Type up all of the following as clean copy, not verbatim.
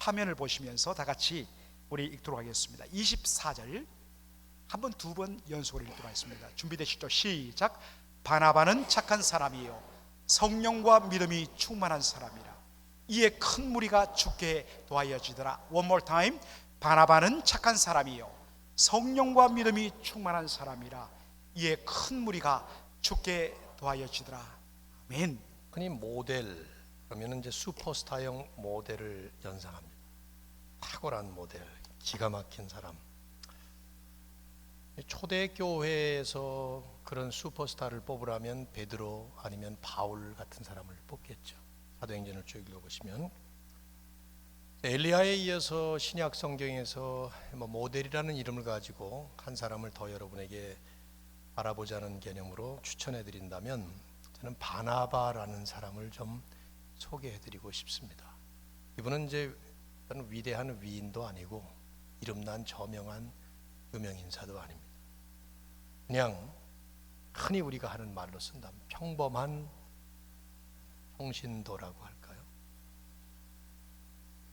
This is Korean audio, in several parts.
화면을 보시면서 다 같이 우리 읽도록 하겠습니다. 24절 한 번, 두 번 연속으로 읽도록 하겠습니다. 준비되시죠? 시작. 바나바는 착한 사람이요 성령과 믿음이 충만한 사람이라 이에 큰 무리가 죽게 도하여지더라. One more time. 바나바는 착한 사람이요 성령과 믿음이 충만한 사람이라 이에 큰 무리가 죽게 도하여지더라. 아멘. 흔히 모델 그러면 이제 슈퍼스타형 모델을 연상합니다. 탁월한 모델, 기가 막힌 사람. 초대교회에서 그런 슈퍼스타를 뽑으라면 베드로 아니면 바울 같은 사람을 뽑겠죠. 사도행전을 쭉 읽어보시면 엘리야에 이어서 신약 성경에서 모델이라는 이름을 가지고 한 사람을 더 여러분에게 알아보자는 개념으로 추천해 드린다면 저는 바나바라는 사람을 좀 소개해 드리고 싶습니다. 이분은 이제 위대한 위인도 아니고 이름난 저명한 유명 인사도 아닙니다. 그냥 흔히 우리가 하는 말로 쓴다면 평범한 평신도라고 할까요?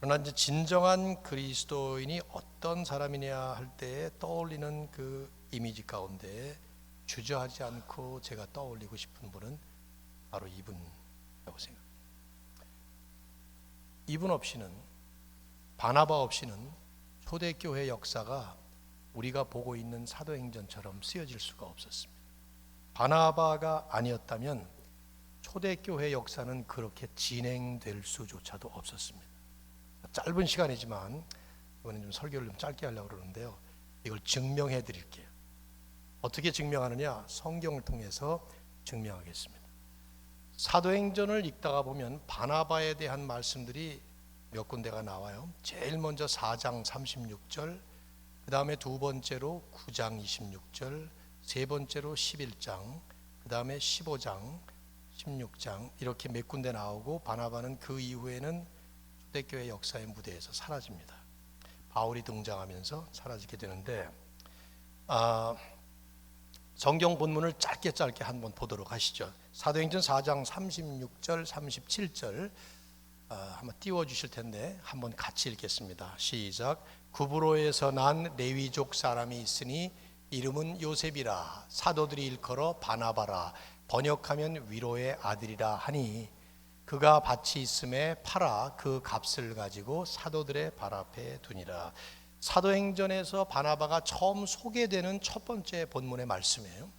그러나 이제 진정한 그리스도인이 어떤 사람이냐 할 때에 떠올리는 그 이미지 가운데 주저하지 않고 제가 떠올리고 싶은 분은 바로 이분이라고 생각합니다. 이분 없이는, 바나바 없이는 초대교회 역사가 우리가 보고 있는 사도행전처럼 쓰여질 수가 없었습니다. 바나바가 아니었다면 초대교회 역사는 그렇게 진행될 수조차도 없었습니다. 짧은 시간이지만 이번엔 좀 설교를 좀 짧게 하려고 그러는데요, 이걸 증명해 드릴게요. 어떻게 증명하느냐? 성경을 통해서 증명하겠습니다. 사도행전을 읽다가 보면 바나바에 대한 말씀들이 몇 군데가 나와요. 제일 먼저 4장 36절, 그 다음에 두 번째로 9장 26절, 세 번째로 11장, 그 다음에 15장, 16장 이렇게 몇 군데 나오고 바나바는 그 이후에는 초대교회 역사의 무대에서 사라집니다. 바울이 등장하면서 사라지게 되는데 성경 본문을 짧게 한번 보도록 하시죠. 사도행전 4장 36절, 37절 한번 띄워주실 텐데 한번 같이 읽겠습니다. 시작. 구브로에서 난 레위족 사람이 있으니 이름은 요셉이라 사도들이 일컬어 바나바라 번역하면 위로의 아들이라 하니 그가 밭이 있음에 팔아 그 값을 가지고 사도들의 발 앞에 두니라. 사도행전에서 바나바가 처음 소개되는 첫 번째 본문의 말씀이에요.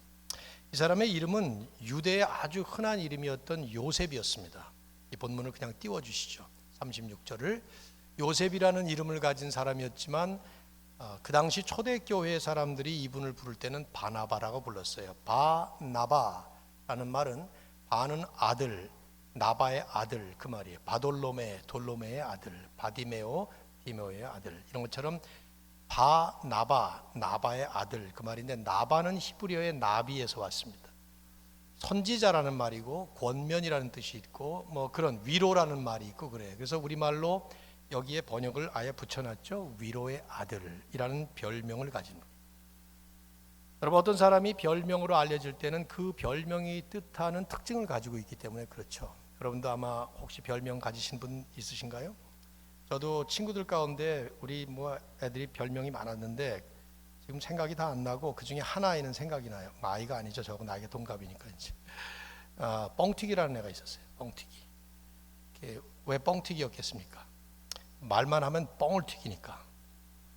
이 사람의 이름은 유대의 아주 흔한 이름이었던 요셉이었습니다. 이 본문을 그냥 띄워주시죠. 36절을. 요셉이라는 이름을 가진 사람이었지만 그 당시 초대교회 사람들이 이분을 부를 때는 바나바라고 불렀어요. 바나바라는 말은 바는 아들, 나바의 아들 그 말이에요. 바돌로메, 돌로메의 아들, 바디메오, 디메오의 아들. 이런 것처럼 바나바, 나바의 아들 그 말인데 나바는 히브리어의 나비에서 왔습니다. 선지자라는 말이고 권면이라는 뜻이 있고 그런 위로라는 말이 있고 그래요. 그래서 우리말로 여기에 번역을 아예 붙여놨죠. 위로의 아들이라는 별명을 가진 분. 여러분, 어떤 사람이 별명으로 알려질 때는 그 별명이 뜻하는 특징을 가지고 있기 때문에 그렇죠. 여러분도 아마 혹시 별명 가지신 분 있으신가요? 저도 친구들 가운데 우리 애들이 별명이 많았는데 지금 생각이 다 안 나고 그 중에 하나에는 생각이 나요. 아이가 아니죠. 저하고 나이가 동갑이니까 이제. 뻥튀기라는 애가 있었어요. 뻥튀기. 왜 뻥튀기였겠습니까? 말만 하면 뻥을 튀기니까.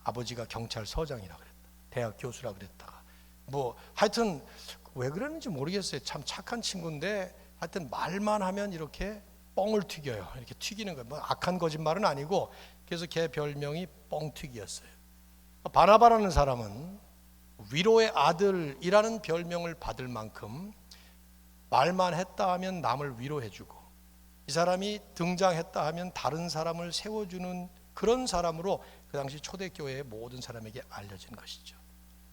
아버지가 경찰서장이라 그랬다. 대학 교수라 그랬다가 하여튼 왜 그러는지 모르겠어요. 참 착한 친구인데 하여튼 말만 하면 이렇게 뻥을 튀겨요. 이렇게 튀기는 거예요. 악한 거짓말은 아니고 그래서 걔 별명이 뻥튀기였어요. 바나바라는 사람은 위로의 아들이라는 별명을 받을 만큼 말만 했다 하면 남을 위로해주고 이 사람이 등장했다 하면 다른 사람을 세워주는 그런 사람으로 그 당시 초대교회의 모든 사람에게 알려진 것이죠.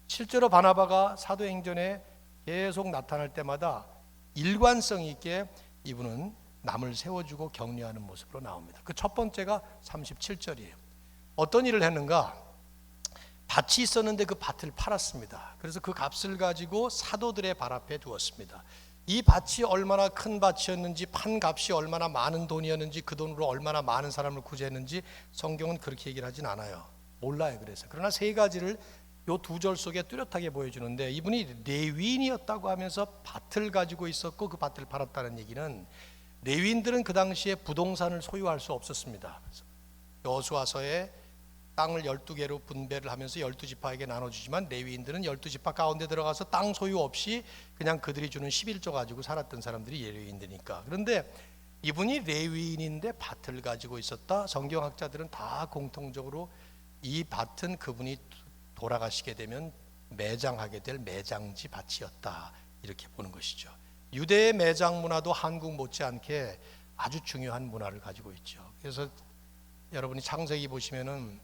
실제로 바나바가 사도행전에 계속 나타날 때마다 일관성 있게 이분은 남을 세워주고 격려하는 모습으로 나옵니다. 그 첫 번째가 37절이에요. 어떤 일을 했는가? 밭이 있었는데 그 밭을 팔았습니다. 그래서 그 값을 가지고 사도들의 발 앞에 두었습니다. 이 밭이 얼마나 큰 밭이었는지, 판 값이 얼마나 많은 돈이었는지, 그 돈으로 얼마나 많은 사람을 구제했는지 성경은 그렇게 얘기를 하진 않아요. 몰라요. 그래서 그러나 세 가지를 요 두 절 속에 뚜렷하게 보여주는데, 이분이 레위인이었다고 하면서 밭을 가지고 있었고 그 밭을 팔았다는 얘기는, 레위인들은 그 당시에 부동산을 소유할 수 없었습니다. 여호수아서에 땅을 12개로 분배를 하면서 12지파에게 나눠주지만, 레위인들은 12지파 가운데 들어가서 땅 소유 없이 그냥 그들이 주는 11조 가지고 살았던 사람들이 레위인들이니까. 그런데 이분이 레위인인데 밭을 가지고 있었다. 성경학자들은 다 공통적으로 이 밭은 그분이 돌아가시게 되면 매장하게 될 매장지 밭이었다, 이렇게 보는 것이죠. 유대의 매장 문화도 한국 못지않게 아주 중요한 문화를 가지고 있죠. 그래서 여러분이 창세기 보시면은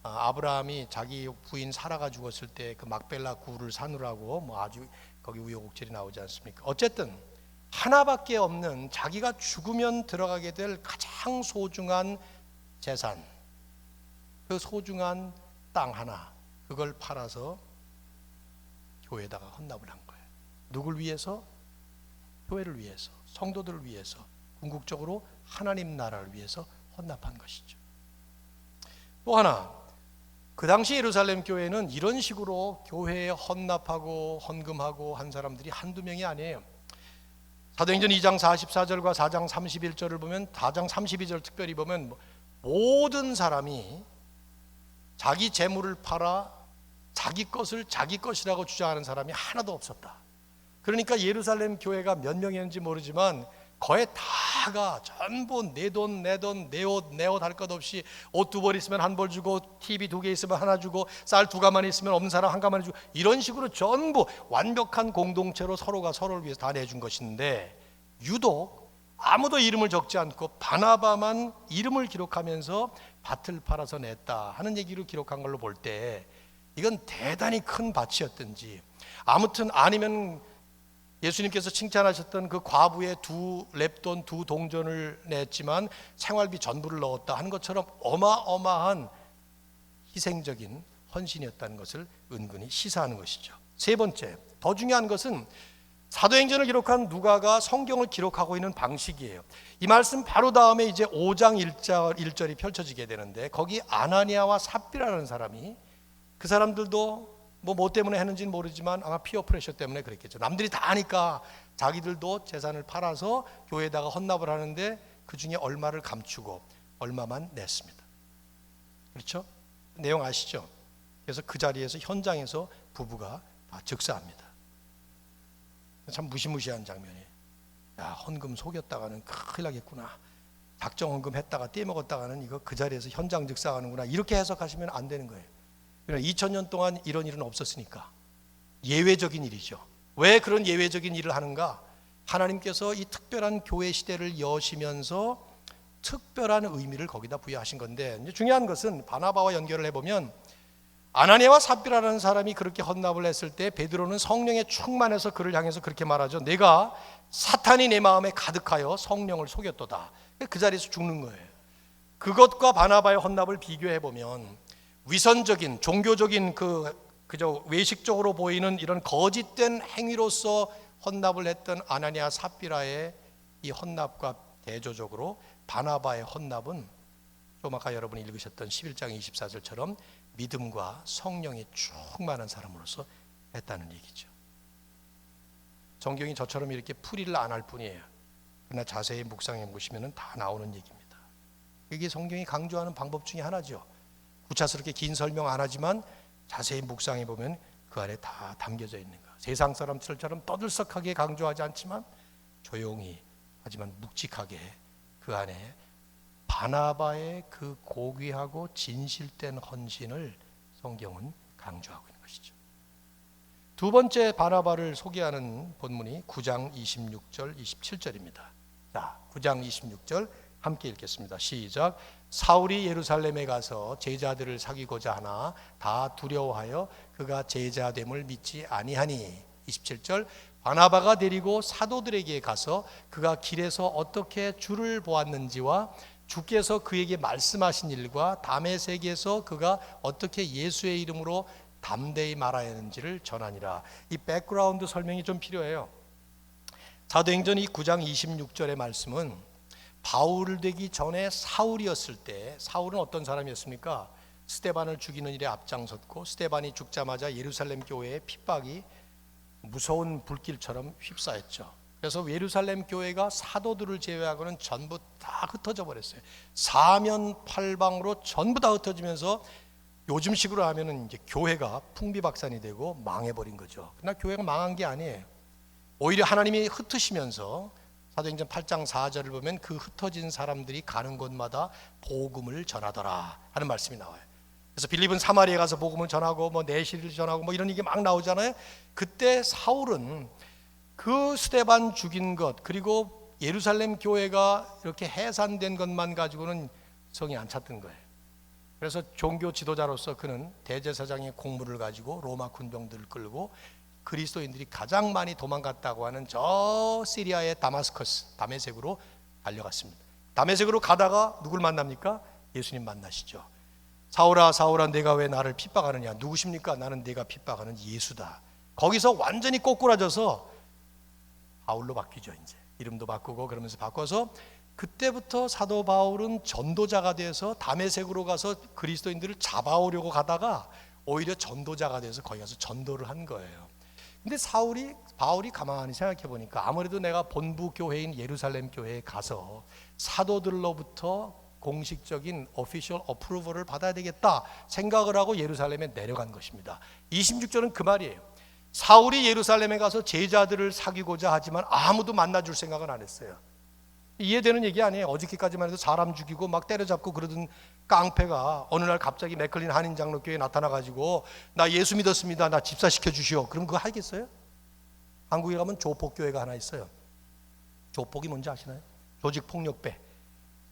아브라함이 자기 부인 사라가 죽었을 때 그 막벨라 굴을 사느라고 뭐 아주 거기 우여곡절이 나오지 않습니까? 어쨌든 하나밖에 없는 자기가 죽으면 들어가게 될 가장 소중한 재산, 그 소중한 땅 하나, 그걸 팔아서 교회에다가 헌납을 한 거예요. 누굴 위해서? 교회를 위해서, 성도들을 위해서, 궁극적으로 하나님 나라를 위해서 헌납한 것이죠. 또 하나, 그 당시 예루살렘 교회는 이런 식으로 교회에 헌납하고 헌금하고 한 사람들이 한두 명이 아니에요. 사도행전 2장 44절과 4장 31절을 보면, 4장 32절 특별히 보면 모든 사람이 자기 재물을 팔아 자기 것을 자기 것이라고 주장하는 사람이 하나도 없었다. 그러니까 예루살렘 교회가 몇 명이었는지 모르지만 거의 다가 전부 내 돈, 내 돈, 내 옷, 내 옷 할 것 없이, 옷 두 벌 있으면 한 벌 주고, TV 2개 있으면 하나 주고, 쌀 2가마니 있으면 없는 사람 1가마니 주고, 이런 식으로 전부 완벽한 공동체로 서로가 서로를 위해서 다 내준 것인데, 유독 아무도 이름을 적지 않고 바나바만 이름을 기록하면서 밭을 팔아서 냈다 하는 얘기로 기록한 걸로 볼 때, 이건 대단히 큰 밭이었든지, 아무튼 아니면 예수님께서 칭찬하셨던 그 과부의 2렙돈 2동전을 냈지만 생활비 전부를 넣었다 하는 것처럼 어마어마한 희생적인 헌신이었다는 것을 은근히 시사하는 것이죠. 세 번째, 더 중요한 것은 사도행전을 기록한 누가가 성경을 기록하고 있는 방식이에요. 이 말씀 바로 다음에 이제 5장 1절이 펼쳐지게 되는데, 거기 아나니아와 삽비라는 사람이, 그 사람들도 뭐 때문에 했는지는 모르지만 아마 피어 프레셔 때문에 그랬겠죠. 남들이 다 아니까 자기들도 재산을 팔아서 교회에다가 헌납을 하는데 그 중에 얼마를 감추고 얼마만 냈습니다. 그렇죠? 내용 아시죠? 그래서 그 자리에서, 현장에서 부부가 다 즉사합니다. 참 무시무시한 장면이에요. 야, 헌금 속였다가는 큰일 나겠구나. 작정 헌금 했다가 떼먹었다가는 이거 그 자리에서 현장 즉사하는구나. 이렇게 해석하시면 안 되는 거예요. 2000년 동안 이런 일은 없었으니까 예외적인 일이죠. 왜 그런 예외적인 일을 하는가? 하나님께서 이 특별한 교회 시대를 여시면서 특별한 의미를 거기다 부여하신 건데, 이제 중요한 것은 바나바와 연결을 해보면, 아나니아와 삽비라는 사람이 그렇게 헌납을 했을 때 베드로는 성령에 충만해서 그를 향해서 그렇게 말하죠. 내가 사탄이 내 마음에 가득하여 성령을 속였도다. 그 자리에서 죽는 거예요. 그것과 바나바의 헌납을 비교해 보면, 위선적인 종교적인 그저 외식적으로 보이는 이런 거짓된 행위로서 헌납을 했던 아나니아 삽비라의 이 헌납과 대조적으로 바나바의 헌납은 좀 아까 여러분이 읽으셨던 11장 24절처럼 믿음과 성령이 충만한 사람으로서 했다는 얘기죠. 성경이 저처럼 이렇게 풀이를 안 할 뿐이에요. 그러나 자세히 묵상해 보시면 다 나오는 얘기입니다. 이게 성경이 강조하는 방법 중에 하나죠. 구차스럽게 긴 설명 안 하지만 자세히 묵상해 보면 그 안에 다 담겨져 있는 거. 세상 사람들처럼 떠들썩하게 강조하지 않지만 조용히, 하지만 묵직하게 그 안에 바나바의 그 고귀하고 진실된 헌신을 성경은 강조하고 있는 것이죠. 두 번째 바나바를 소개하는 본문이 9장 26절 27절입니다. 자, 9장 26절 함께 읽겠습니다. 시작. 사울이 예루살렘에 가서 제자들을 사귀고자 하나 다 두려워하여 그가 제자됨을 믿지 아니하니. 27절. 바나바가 데리고 사도들에게 가서 그가 길에서 어떻게 주를 보았는지와 주께서 그에게 말씀하신 일과 다메섹에서 그가 어떻게 예수의 이름으로 담대히 말하였는지를 전하니라. 이 백그라운드 설명이 좀 필요해요. 사도행전 이 9장 26절의 말씀은 바울 되기 전에 사울이었을 때, 사울은 어떤 사람이었습니까? 스데반을 죽이는 일에 앞장섰고, 스데반이 죽자마자 예루살렘 교회의 핍박이 무서운 불길처럼 휩싸였죠. 그래서 예루살렘 교회가 사도들을 제외하고는 전부 다 흩어져 버렸어요. 사면팔방으로 전부 다 흩어지면서 요즘식으로 하면은 이제 교회가 풍비박산이 되고 망해버린 거죠. 그러나 교회가 망한 게 아니에요. 오히려 하나님이 흩으시면서 사도행전 8장 4절을 보면 그 흩어진 사람들이 가는 곳마다 복음을 전하더라 하는 말씀이 나와요. 그래서 빌립은 사마리아에 가서 복음을 전하고 뭐 내시를 전하고 뭐 이런 얘기 막 나오잖아요. 그때 사울은 그 스데반 죽인 것, 그리고 예루살렘 교회가 이렇게 해산된 것만 가지고는 성이 안 찼던 거예요. 그래서 종교 지도자로서 그는 대제사장의 공무를 가지고 로마 군병들을 끌고 그리스도인들이 가장 많이 도망갔다고 하는 저 시리아의 다마스커스, 다메섹으로 달려갔습니다. 다메섹으로 가다가 누굴 만납니까? 예수님 만나시죠. 사울아 사울아 내가 왜 나를 핍박하느냐? 누구십니까? 나는 네가 핍박하는 예수다. 거기서 완전히 꼬꾸라져서 바울로 바뀌죠. 이제 이름도 바꾸고 그러면서 바꿔서 그때부터 사도 바울은 전도자가 돼서 다메섹으로 가서 그리스도인들을 잡아오려고 가다가 오히려 전도자가 돼서 거기 가서 전도를 한 거예요. 근데 바울이 가만히 생각해 보니까 아무래도 내가 본부 교회인 예루살렘 교회에 가서 사도들로부터 공식적인 오피셜 어프로벌을 받아야 되겠다 생각을 하고 예루살렘에 내려간 것입니다. 26절은 그 말이에요. 사울이 예루살렘에 가서 제자들을 사귀고자 하지만 아무도 만나줄 생각은 안 했어요. 이해되는 얘기 아니에요. 어저께까지만 해도 사람 죽이고 막 때려잡고 그러던 깡패가 어느 날 갑자기 맥클린 한인장로교회에 나타나가지고 나 예수 믿었습니다, 나 집사시켜 주시오. 그럼 그거 하겠어요? 한국에 가면 조폭교회가 하나 있어요. 조폭이 뭔지 아시나요? 조직폭력배.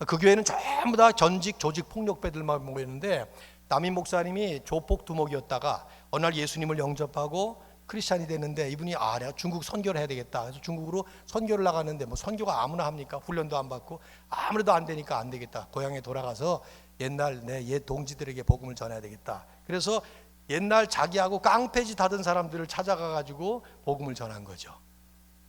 그 교회는 전부 다 전직 조직폭력배들만 모였는데 남인 목사님이 조폭 두목이었다가 어느 날 예수님을 영접하고 크리스찬이 됐는데 이분이 내가 중국 선교를 해야 되겠다. 그래서 중국으로 선교를 나갔는데 뭐 선교가 아무나 합니까? 훈련도 안 받고 아무래도 안 되니까 안 되겠다. 고향에 돌아가서 옛날 내 옛 동지들에게 복음을 전해야 되겠다. 그래서 옛날 자기하고 깡패짓 하던 사람들을 찾아가 가지고 복음을 전한 거죠.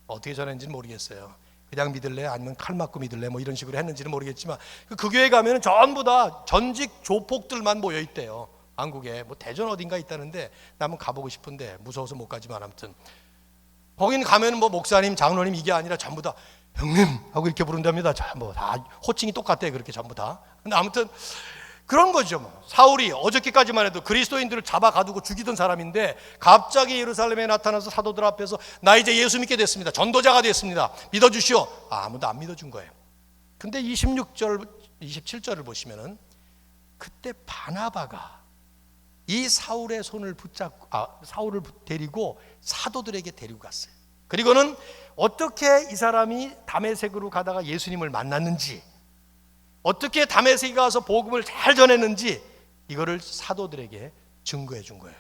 어떻게 전했는지는 모르겠어요. 그냥 믿을래? 아니면 칼 맞고 믿을래? 뭐 이런 식으로 했는지는 모르겠지만 그 교회 가면 전부 다 전직 조폭들만 모여 있대요. 한국에 뭐 대전 어딘가 있다는데 나 한번 가보고 싶은데 무서워서 못 가지만 아무튼 거긴 가면 뭐 목사님, 장로님 이게 아니라 전부 다 형님 하고 이렇게 부른답니다. 전부 다 호칭이 똑같대 그렇게 전부 다. 근데 아무튼 그런 거죠. 뭐. 사울이 어저께까지만 해도 그리스도인들을 잡아 가두고 죽이던 사람인데 갑자기 예루살렘에 나타나서 사도들 앞에서 나 이제 예수 믿게 됐습니다. 전도자가 됐습니다. 믿어주시오. 아무도 안 믿어준 거예요. 근데 26절, 27절을 보시면은 그때 바나바가 이 사울의 손을 붙잡고 사울을 데리고 사도들에게 데리고 갔어요. 그리고는 어떻게 이 사람이 다메섹으로 가다가 예수님을 만났는지, 어떻게 다메섹에 가서 복음을 잘 전했는지 이거를 사도들에게 증거해 준 거예요.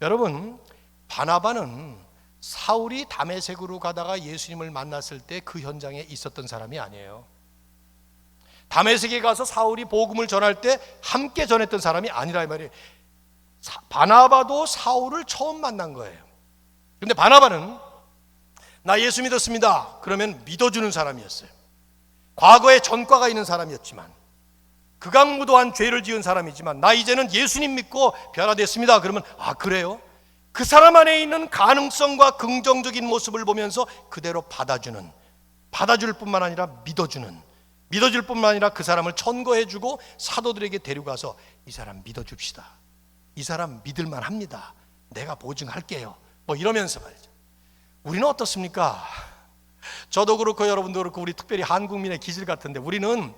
여러분, 바나바는 사울이 다메섹으로 가다가 예수님을 만났을 때 그 현장에 있었던 사람이 아니에요. 다메섹에 가서 사울이 복음을 전할 때 함께 전했던 사람이 아니라 이 말이에요. 바나바도 사울을 처음 만난 거예요. 그런데 바나바는 나 예수 믿었습니다. 그러면 믿어주는 사람이었어요. 과거에 전과가 있는 사람이었지만 극악무도한 죄를 지은 사람이지만 나 이제는 예수님 믿고 변화됐습니다. 그러면 그래요? 그 사람 안에 있는 가능성과 긍정적인 모습을 보면서 그대로 받아줄 뿐만 아니라 믿어줄 뿐만 아니라 그 사람을 천거해주고 사도들에게 데려가서 이 사람 믿어줍시다. 이 사람 믿을만 합니다. 내가 보증할게요. 뭐 이러면서 말이죠. 우리는 어떻습니까? 저도 그렇고 여러분도 그렇고 우리 특별히 한국민의 기질 같은데 우리는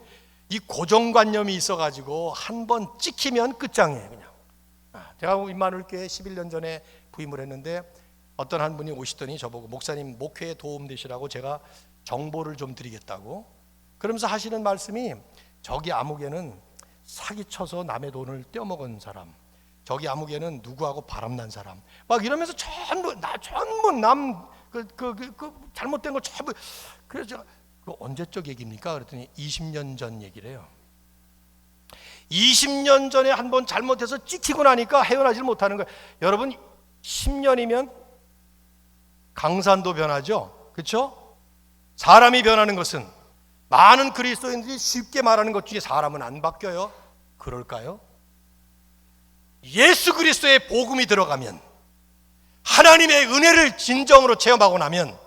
이 고정관념이 있어가지고 한 번 찍히면 끝장이에요. 그냥. 제가 임마누엘교회 11년 전에 부임을 했는데 어떤 한 분이 오시더니 저보고 목사님 목회에 도움되시라고 제가 정보를 좀 드리겠다고 그러면서 하시는 말씀이 저기 아무개는 사기쳐서 남의 돈을 떼어먹은 사람, 저기 아무개는 누구하고 바람난 사람 막 이러면서 전부 남 잘못된 걸 전부. 그래서 제가 언제적 얘기입니까? 그랬더니 20년 전 얘기래요. 20년 전에 한번 잘못해서 찍히고 나니까 헤어나질 못하는 거예요. 여러분 10년이면 강산도 변하죠, 그렇죠? 사람이 변하는 것은 많은 그리스도인들이 쉽게 말하는 것 중에 사람은 안 바뀌어요. 그럴까요? 예수 그리스도의 복음이 들어가면, 하나님의 은혜를 진정으로 체험하고 나면,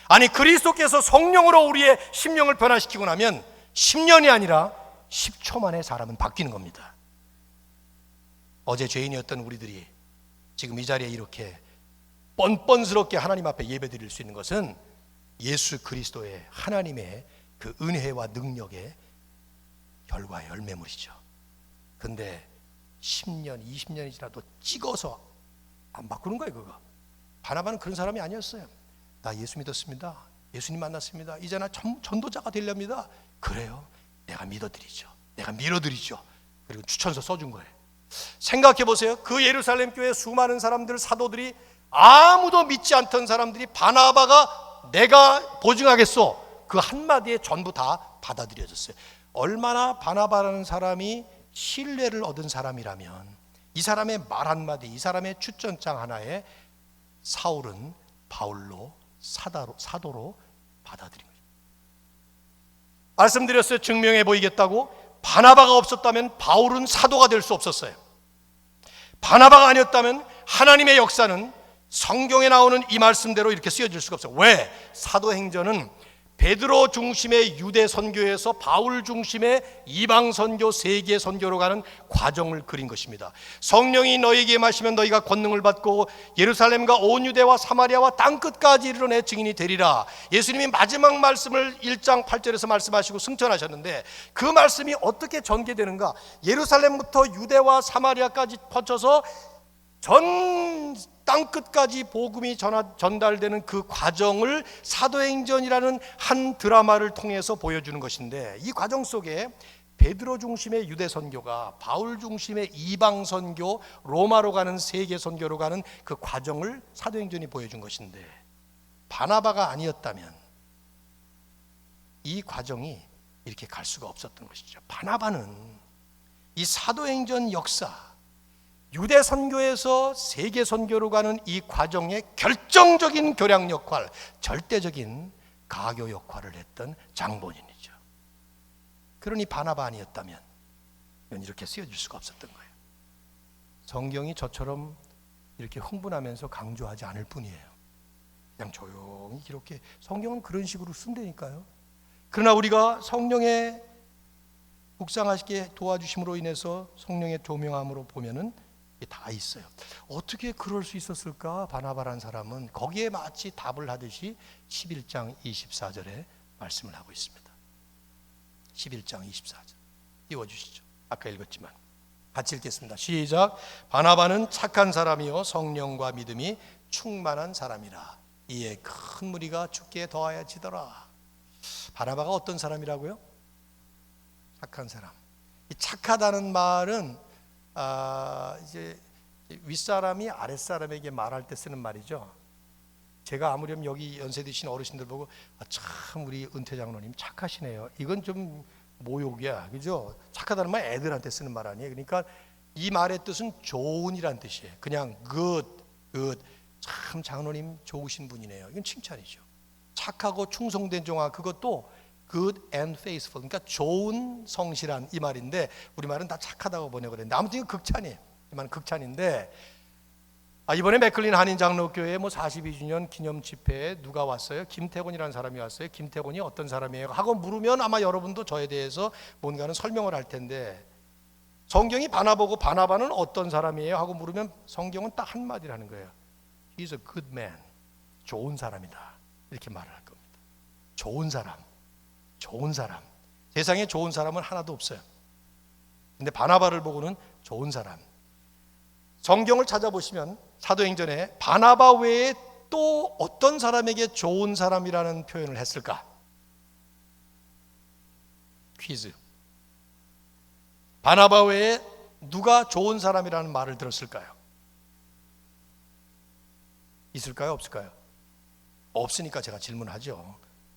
아니 그리스도께서 성령으로 우리의 심령을 변화시키고 나면 10년이 아니라 10초 만에 사람은 바뀌는 겁니다. 어제 죄인이었던 우리들이 지금 이 자리에 이렇게 뻔뻔스럽게 하나님 앞에 예배드릴 수 있는 것은 예수 그리스도의 하나님의 그 은혜와 능력의 결과의 열매물이죠. 근데 10년, 20년이 지나도 찍어서 안 바꾸는 거예요. 그거 바나바는 그런 사람이 아니었어요. 나 예수 믿었습니다. 예수님 만났습니다. 이제 나 전도자가 되렵니다. 그래요? 내가 믿어드리죠. 내가 밀어드리죠. 그리고 추천서 써준 거예요. 생각해 보세요. 그 예루살렘 교회 수많은 사람들, 사도들이 아무도 믿지 않던 사람들이 바나바가 내가 보증하겠소, 그 한마디에 전부 다 받아들여졌어요. 얼마나 바나바라는 사람이 신뢰를 얻은 사람이라면 이 사람의 말 한마디, 이 사람의 추천장 하나에 사울은 바울로 사도로 받아들인 거죠. 말씀드렸어요. 증명해 보이겠다고. 바나바가 없었다면 바울은 사도가 될 수 없었어요. 바나바가 아니었다면 하나님의 역사는 성경에 나오는 이 말씀대로 이렇게 쓰여질 수가 없어요. 왜? 사도행전은 베드로 중심의 유대 선교에서 바울 중심의 이방 선교, 세계 선교로 가는 과정을 그린 것입니다. 성령이 너희에게 임하시면 너희가 권능을 받고 예루살렘과 온 유대와 사마리아와 땅끝까지 이르러 내 증인이 되리라. 예수님이 마지막 말씀을 1장 8절에서 말씀하시고 승천하셨는데 그 말씀이 어떻게 전개되는가? 예루살렘부터 유대와 사마리아까지 퍼쳐서 전 땅끝까지 복음이 전달되는 그 과정을 사도행전이라는 한 드라마를 통해서 보여주는 것인데, 이 과정 속에 베드로 중심의 유대 선교가 바울 중심의 이방 선교, 로마로 가는 세계 선교로 가는 그 과정을 사도행전이 보여준 것인데, 바나바가 아니었다면 이 과정이 이렇게 갈 수가 없었던 것이죠. 바나바는 이 사도행전 역사, 유대 선교에서 세계 선교로 가는 이 과정의 결정적인 교량 역할, 절대적인 가교 역할을 했던 장본인이죠. 그러니 바나바 아니었다면 이건 이렇게 쓰여질 수가 없었던 거예요. 성경이 저처럼 이렇게 흥분하면서 강조하지 않을 뿐이에요. 그냥 조용히 이렇게, 성경은 그런 식으로 쓴다니까요. 그러나 우리가 성령의 묵상하시게 도와주심으로 인해서 성령의 조명함으로 보면은 다 있어요. 어떻게 그럴 수 있었을까? 바나바라는 사람은 거기에 마치 답을 하듯이 11장 24절에 말씀을 하고 있습니다. 11장 24절 띄워주시죠. 아까 읽었지만 같이 읽겠습니다. 시작. 바나바는 착한 사람이요 성령과 믿음이 충만한 사람이라. 이에 큰 무리가 주께 더하여지더라. 바나바가 어떤 사람이라고요? 착한 사람. 이 착하다는 말은 이제 윗사람이 아랫사람에게 말할 때 쓰는 말이죠. 제가 아무렴 여기 연세 드신 어르신들 보고 참 우리 은퇴 장로님 착하시네요. 이건 좀 모욕이야, 그죠? 착하다는 말 애들한테 쓰는 말 아니에요. 그러니까 이 말의 뜻은 좋은이란 뜻이에요. 그냥 good, 참 장로님 좋으신 분이네요. 이건 칭찬이죠. 착하고 충성된 종아, 그것도 good and faithful, 그러니까 좋은, 성실한 이 말인데 우리말은 다 착하다고 번역을 했는데 아무튼 이거 극찬이에요. 이 말은 극찬인데, 이번에 맥클린 한인 장로교회 42주년 기념 집회에 누가 왔어요? 김태곤이라는 사람이 왔어요. 김태곤이 어떤 사람이에요? 하고 물으면 아마 여러분도 저에 대해서 뭔가는 설명을 할 텐데, 성경이 바나보고 바나바는 어떤 사람이에요? 하고 물으면 성경은 딱 한마디를 하는 거예요. He's a good man. 좋은 사람이다. 이렇게 말을 할 겁니다. 좋은 사람. 좋은 사람. 세상에 좋은 사람은 하나도 없어요. 근데 바나바를 보고는 좋은 사람. 성경을 찾아보시면 사도행전에 바나바 외에 또 어떤 사람에게 좋은 사람이라는 표현을 했을까? 퀴즈. 바나바 외에 누가 좋은 사람이라는 말을 들었을까요? 있을까요? 없을까요? 없으니까 제가 질문하죠.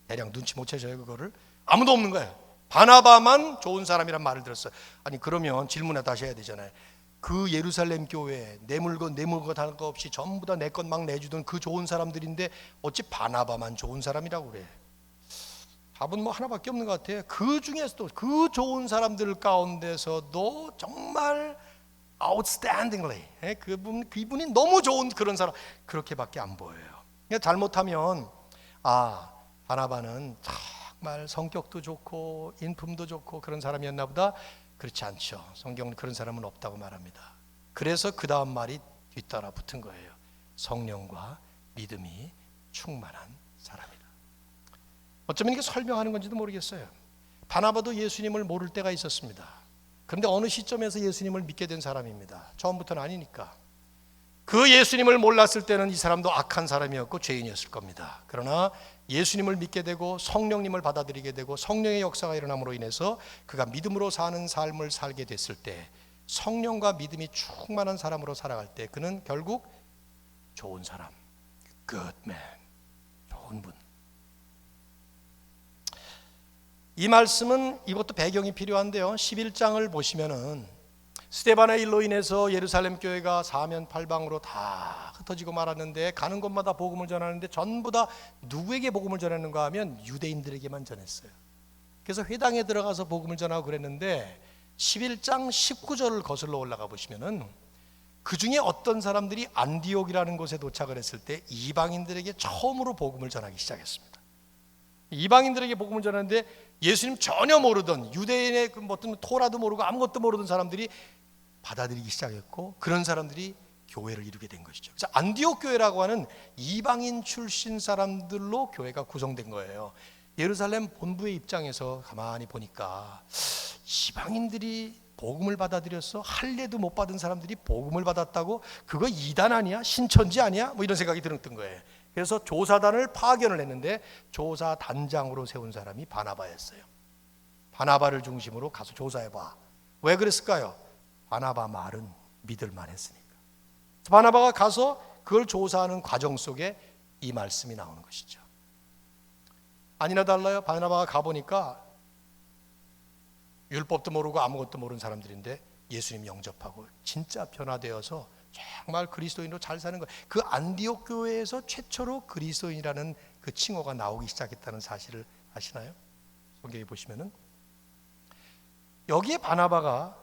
대략 눈치 못 채셔요, 그거를? 아무도 없는 거예요. 바나바만 좋은 사람이란 말을 들었어요. 아니 그러면 질문을 다시 해야 되잖아요. 그 예루살렘 교회 내 물건 할 거 없이 전부 다 내 것 막 내주던 그 좋은 사람들인데 어찌 바나바만 좋은 사람이라고 그래? 답은 뭐 하나밖에 없는 것 같아요. 그 중에서도 그 좋은 사람들 가운데서도 정말 outstandingly 그분이 너무 좋은 그런 사람 그렇게밖에 안 보여요. 그러니까 잘못하면 바나바는 정말 성격도 좋고 인품도 좋고 그런 사람이었나 보다. 그렇지 않죠. 성경은 그런 사람은 없다고 말합니다. 그래서 그 다음 말이 뒤따라 붙은 거예요. 성령과 믿음이 충만한 사람이다. 어쩌면 이게 설명하는 건지도 모르겠어요. 바나바도 예수님을 모를 때가 있었습니다. 그런데 어느 시점에서 예수님을 믿게 된 사람입니다. 처음부터는 아니니까. 그 예수님을 몰랐을 때는 이 사람도 악한 사람이었고 죄인이었을 겁니다. 그러나 예수님을 믿게 되고 성령님을 받아들이게 되고 성령의 역사가 일어남으로 인해서 그가 믿음으로 사는 삶을 살게 됐을 때, 성령과 믿음이 충만한 사람으로 살아갈 때 그는 결국 좋은 사람, good man, 좋은 분. 이 말씀은 이것도 배경이 필요한데요. 11장을 보시면은 스데반의 일로 인해서 예루살렘 교회가 사면팔방으로 다 흩어지고 말았는데, 가는 곳마다 복음을 전하는데 전부 다 누구에게 복음을 전했는가 하면 유대인들에게만 전했어요. 그래서 회당에 들어가서 복음을 전하고 그랬는데 11장 19절을 거슬러 올라가 보시면은 그 중에 어떤 사람들이 안디옥이라는 곳에 도착을 했을 때 이방인들에게 처음으로 복음을 전하기 시작했습니다. 이방인들에게 복음을 전하는데 예수님 전혀 모르던, 유대인의 어떤 토라도 모르고 아무것도 모르던 사람들이 받아들이기 시작했고, 그런 사람들이 교회를 이루게 된 것이죠. 그래서 안디옥 교회라고 하는 이방인 출신 사람들로 교회가 구성된 거예요. 예루살렘 본부의 입장에서 가만히 보니까 이방인들이 복음을 받아들였어? 할례도 못 받은 사람들이 복음을 받았다고? 그거 이단 아니야? 신천지 아니야? 뭐 이런 생각이 들었던 거예요. 그래서 조사단을 파견을 했는데 조사단장으로 세운 사람이 바나바였어요. 바나바를 중심으로 가서 조사해봐. 왜 그랬을까요? 바나바 말은 믿을만 했으니까. 바나바가 가서 그걸 조사하는 과정 속에 이 말씀이 나오는 것이죠. 아니나 달라요. 바나바가 가보니까 율법도 모르고 아무것도 모르는 사람들인데 예수님 영접하고 진짜 변화되어서 정말 그리스도인으로 잘 사는 거예요. 그 안디옥 교회에서 최초로 그리스도인이라는 그 칭호가 나오기 시작했다는 사실을 아시나요? 성경에 보시면은 여기에 바나바가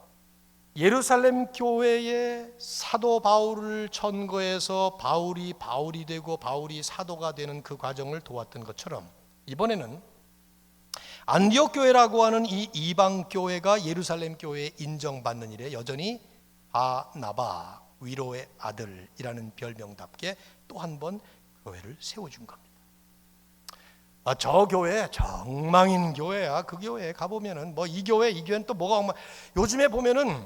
예루살렘 교회에 사도 바울을 천거해서 바울이 되고 바울이 사도가 되는 그 과정을 도왔던 것처럼, 이번에는 안디옥 교회라고 하는 이 이방 교회가 예루살렘 교회에 인정받는 일에 여전히 바나바, 위로의 아들이라는 별명답게 또 한 번 교회를 세워준 겁니다. 저 교회 정망인 교회야. 그 교회에 가보면은 뭐 이 교회는 또 뭐가 요즘에 보면은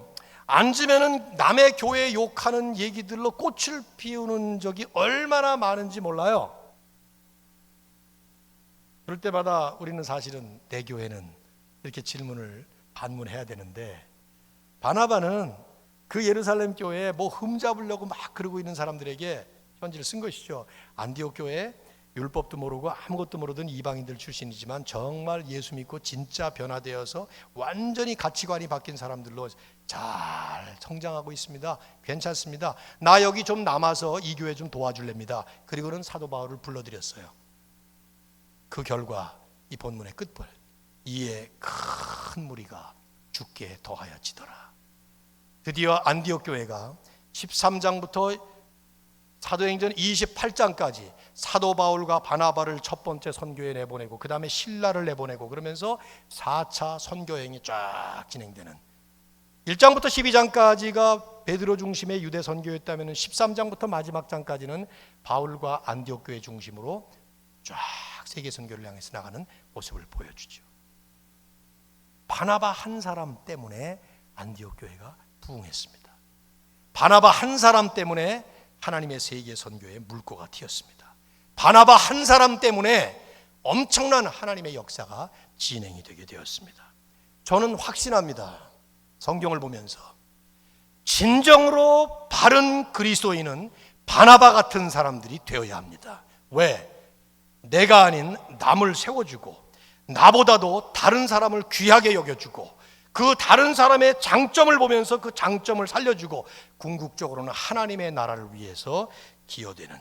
앉으면은 남의 교회 욕하는 얘기들로 꽃을 피우는 적이 얼마나 많은지 몰라요. 그럴 때마다 우리는 사실은 내 교회는 이렇게 반문해야 되는데, 바나바는 그 예루살렘 교회에 뭐 흠잡으려고 막 그러고 있는 사람들에게 편지를 쓴 것이죠. 안디옥 교회 율법도 모르고 아무것도 모르던 이방인들 출신이지만 정말 예수 믿고 진짜 변화되어서 완전히 가치관이 바뀐 사람들로 잘 성장하고 있습니다. 괜찮습니다. 나 여기 좀 남아서 이 교회 좀 도와줄랍니다. 그리고는 사도 바울을 불러들였어요. 그 결과 이 본문의 끝벌, 이에 큰 무리가 죽게 더하여지더라. 드디어 안디옥 교회가 13장부터 사도행전 28장까지 사도 바울과 바나바를 첫 번째 선교에 내보내고 그 다음에 신라를 내보내고 그러면서 4차 선교행이 쫙 진행되는, 1장부터 12장까지가 베드로 중심의 유대 선교였다면 13장부터 마지막 장까지는 바울과 안디옥 교회 중심으로 쫙 세계 선교를 향해서 나가는 모습을 보여주죠. 바나바 한 사람 때문에 안디옥 교회가 부흥했습니다. 바나바 한 사람 때문에 하나님의 세계 선교의 물꼬가 튀었습니다. 바나바 한 사람 때문에 엄청난 하나님의 역사가 진행이 되게 되었습니다. 저는 확신합니다. 성경을 보면서 진정으로 바른 그리스도인은 바나바 같은 사람들이 되어야 합니다. 왜? 내가 아닌 남을 세워주고 나보다도 다른 사람을 귀하게 여겨주고 그 다른 사람의 장점을 보면서 그 장점을 살려주고 궁극적으로는 하나님의 나라를 위해서 기여되는,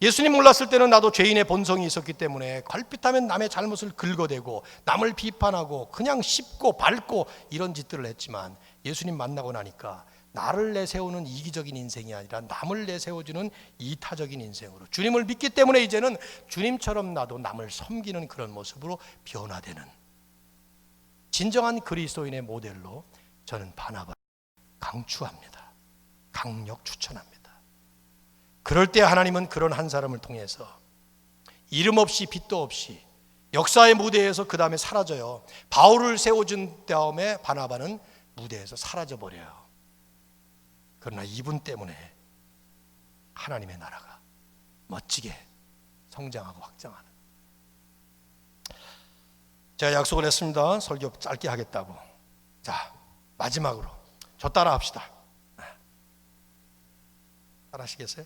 예수님 몰랐을 때는 나도 죄인의 본성이 있었기 때문에 걸핏하면 남의 잘못을 긁어대고 남을 비판하고 그냥 씹고 밟고 이런 짓들을 했지만, 예수님 만나고 나니까 나를 내세우는 이기적인 인생이 아니라 남을 내세워주는 이타적인 인생으로, 주님을 믿기 때문에 이제는 주님처럼 나도 남을 섬기는 그런 모습으로 변화되는 진정한 그리스도인의 모델로 저는 바나바를 강추합니다. 강력 추천합니다. 그럴 때 하나님은 그런 한 사람을 통해서 이름 없이 빛도 없이 역사의 무대에서 그 다음에 사라져요. 바울을 세워준 다음에 바나바는 무대에서 사라져버려요. 그러나 이분 때문에 하나님의 나라가 멋지게 성장하고 확장하는, 제가 약속을 했습니다. 설교 짧게 하겠다고. 자, 마지막으로 저 따라 합시다. 따라 하시겠어요?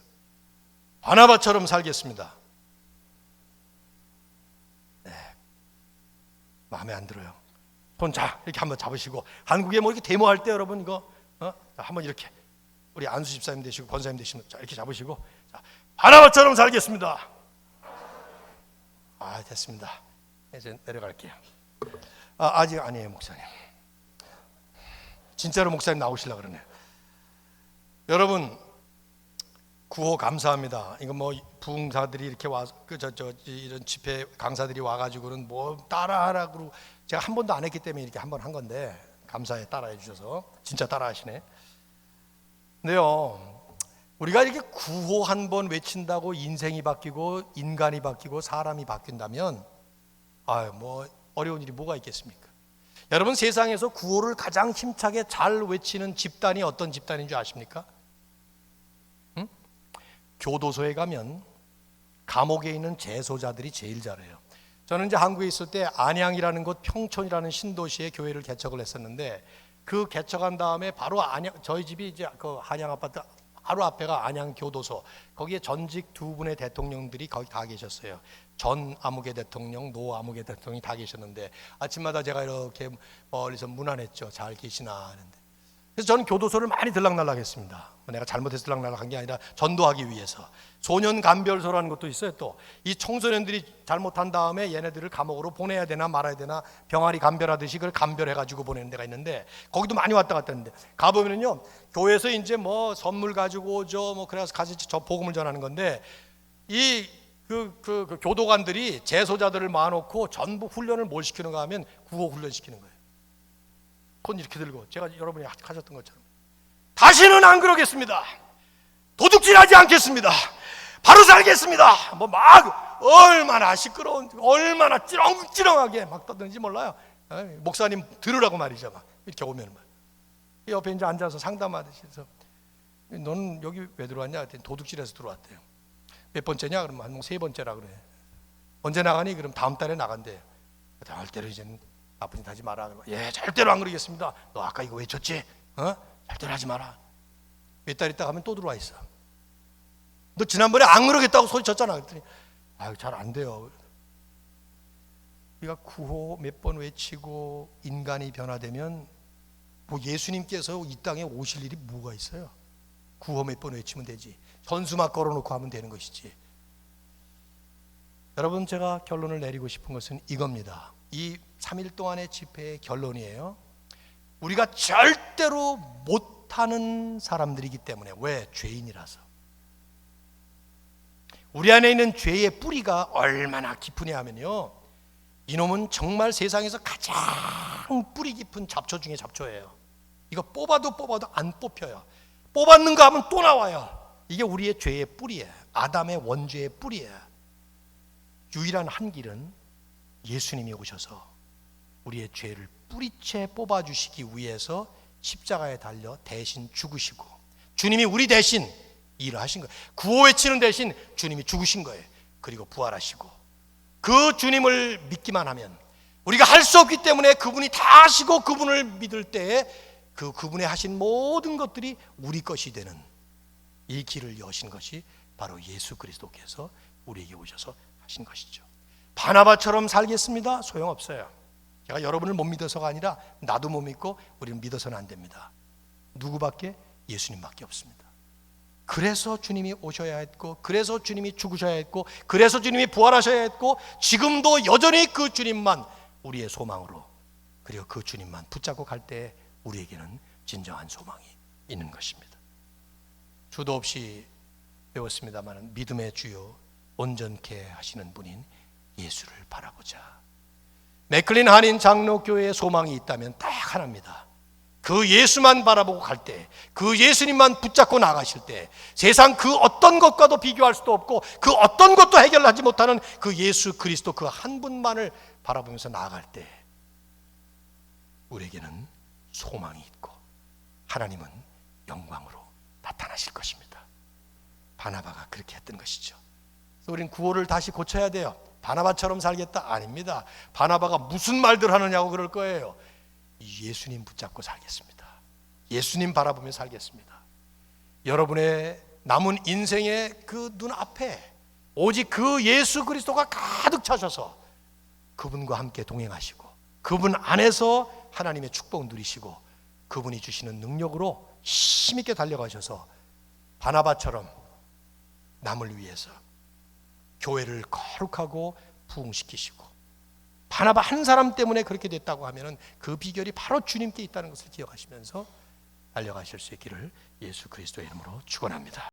바나바처럼 살겠습니다. 네, 마음에 안 들어요. 손 자 이렇게 한번 잡으시고, 한국에 뭐 이렇게 데모할 때 여러분 이거 한번 이렇게, 우리 안수 집사님 되시고 권사님 되시면 자 이렇게 잡으시고, 자, 바나바처럼 살겠습니다. 아, 됐습니다. 이제 내려갈게요. 아직 아니에요, 목사님. 진짜로 목사님 나오시려고 그러네요. 여러분, 구호 감사합니다. 이거 뭐 부흥사들이 이렇게 와서 이런 집회 강사들이 와가지고는 뭐 따라하라고, 제가 한 번도 안 했기 때문에 이렇게 한 번 한 건데, 감사해 따라해 주셔서. 진짜 따라하시네. 근데요, 우리가 이렇게 구호 한 번 외친다고 인생이 바뀌고 인간이 바뀌고 사람이 바뀐다면 뭐 어려운 일이 뭐가 있겠습니까? 여러분, 세상에서 구호를 가장 힘차게 잘 외치는 집단이 어떤 집단인 줄 아십니까? 교도소에 가면 감옥에 있는 재소자들이 제일 잘해요. 저는 이제 한국에 있을 때 안양이라는 곳, 평촌이라는 신도시에 교회를 개척을 했었는데, 그 개척한 다음에 바로 저희 집이 이제 그 한양 아파트 바로 앞에가 안양 교도소. 거기에 전직 두 분의 대통령들이 거기 다 계셨어요. 전 아무개 대통령, 노 아무개 대통령이 다 계셨는데, 아침마다 제가 이렇게 멀리서 문안했죠. 잘 계시나 하는데. 그래서 저는 교도소를 많이 들락날락했습니다. 내가 잘못해서 들락날락한 게 아니라 전도하기 위해서. 소년 감별소라는 것도 있어요. 또 이 청소년들이 잘못한 다음에 얘네들을 감옥으로 보내야 되나 말아야 되나, 병아리 감별하듯이 그걸 감별해가지고 보내는 데가 있는데, 거기도 많이 왔다 갔다 했는데, 가보면은요, 교회에서 이제 뭐 선물 가지고 오죠, 뭐 그래서 같이 저 복음을 전하는 건데, 이 그 교도관들이 재소자들을 모아놓고 전부 훈련을 뭘 시키는가 하면 구호 훈련 시키는 거예요. 손 이렇게 들고, 제가 여러분이 하셨던 것처럼, 다시는 안 그러겠습니다. 도둑질하지 않겠습니다. 바로 살겠습니다. 뭐 막 얼마나 시끄러운, 얼마나 찌렁찌렁하게 막 떠드는지 몰라요. 목사님 들으라고 말이죠. 막 이렇게 오면 막 옆에 이제 앉아서 상담하듯이 해서, 너는 여기 왜 들어왔냐 했더니 도둑질해서 들어왔대요. 몇 번째냐? 그러면 한 3번째라 그래. 언제 나가니? 그럼 다음 달에 나간대요. 절대로 이제는 나쁜 짓 하지 마라. 예, 절대로 안 그러겠습니다. 너 아까 이거 외쳤지? 절대로 하지 마라. 몇 달 있다 가면 또 들어와 있어. 너 지난번에 안 그러겠다고 소리쳤잖아. 그랬더니 잘 안 돼요. 우리가 구호 몇 번 외치고 인간이 변화되면 뭐 예수님께서 이 땅에 오실 일이 뭐가 있어요? 구호 몇 번 외치면 되지. 현수막 걸어놓고 하면 되는 것이지. 여러분, 제가 결론을 내리고 싶은 것은 이겁니다. 이 3일 동안의 집회의 결론이에요. 우리가 절대로 못하는 사람들이기 때문에. 왜? 죄인이라서. 우리 안에 있는 죄의 뿌리가 얼마나 깊으냐 하면요, 이놈은 정말 세상에서 가장 뿌리 깊은 잡초 중에 잡초예요. 이거 뽑아도 안 뽑혀요. 뽑았는가 하면 또 나와요. 이게 우리의 죄의 뿌리예요. 아담의 원죄의 뿌리예요. 유일한 한 길은 예수님이 오셔서 우리의 죄를 뿌리채 뽑아주시기 위해서 십자가에 달려 대신 죽으시고, 주님이 우리 대신 일을 하신 거예요. 구호 외치는 대신 주님이 죽으신 거예요. 그리고 부활하시고, 그 주님을 믿기만 하면, 우리가 할 수 없기 때문에 그분이 다 하시고 그분을 믿을 때에 그분의 하신 모든 것들이 우리 것이 되는 이 길을 여신 것이 바로 예수 그리스도께서 우리에게 오셔서 하신 것이죠. 바나바처럼 살겠습니다. 소용없어요. 제가 여러분을 못 믿어서가 아니라 나도 못 믿고 우리는 믿어서는 안 됩니다. 누구밖에? 예수님밖에 없습니다. 그래서 주님이 오셔야 했고, 그래서 주님이 죽으셔야 했고, 그래서 주님이 부활하셔야 했고, 지금도 여전히 그 주님만 우리의 소망으로, 그리고 그 주님만 붙잡고 갈 때 우리에게는 진정한 소망이 있는 것입니다. 주도 없이 배웠습니다만 믿음의 주요 온전케 하시는 분인 예수를 바라보자. 맥클린 한인 장로교회의 소망이 있다면 딱 하나입니다. 그 예수만 바라보고 갈 때, 그 예수님만 붙잡고 나가실 때, 세상 그 어떤 것과도 비교할 수도 없고 그 어떤 것도 해결하지 못하는 그 예수 그리스도 그 한 분만을 바라보면서 나아갈 때 우리에게는 소망이 있고 하나님은 영광으로 나타나실 것입니다. 바나바가 그렇게 했던 것이죠. 그래서 우리는 구호를 다시 고쳐야 돼요. 바나바처럼 살겠다? 아닙니다. 바나바가 무슨 말들 하느냐고 그럴 거예요. 예수님 붙잡고 살겠습니다. 예수님 바라보며 살겠습니다. 여러분의 남은 인생의 그 눈앞에 오직 그 예수 그리스도가 가득 차셔서 그분과 함께 동행하시고 그분 안에서 하나님의 축복 누리시고 그분이 주시는 능력으로 힘있게 달려가셔서 바나바처럼 남을 위해서 교회를 거룩하고 부흥시키시고, 바나바 한 사람 때문에 그렇게 됐다고 하면 그 비결이 바로 주님께 있다는 것을 기억하시면서 달려가실 수 있기를 예수 그리스도의 이름으로 축원합니다.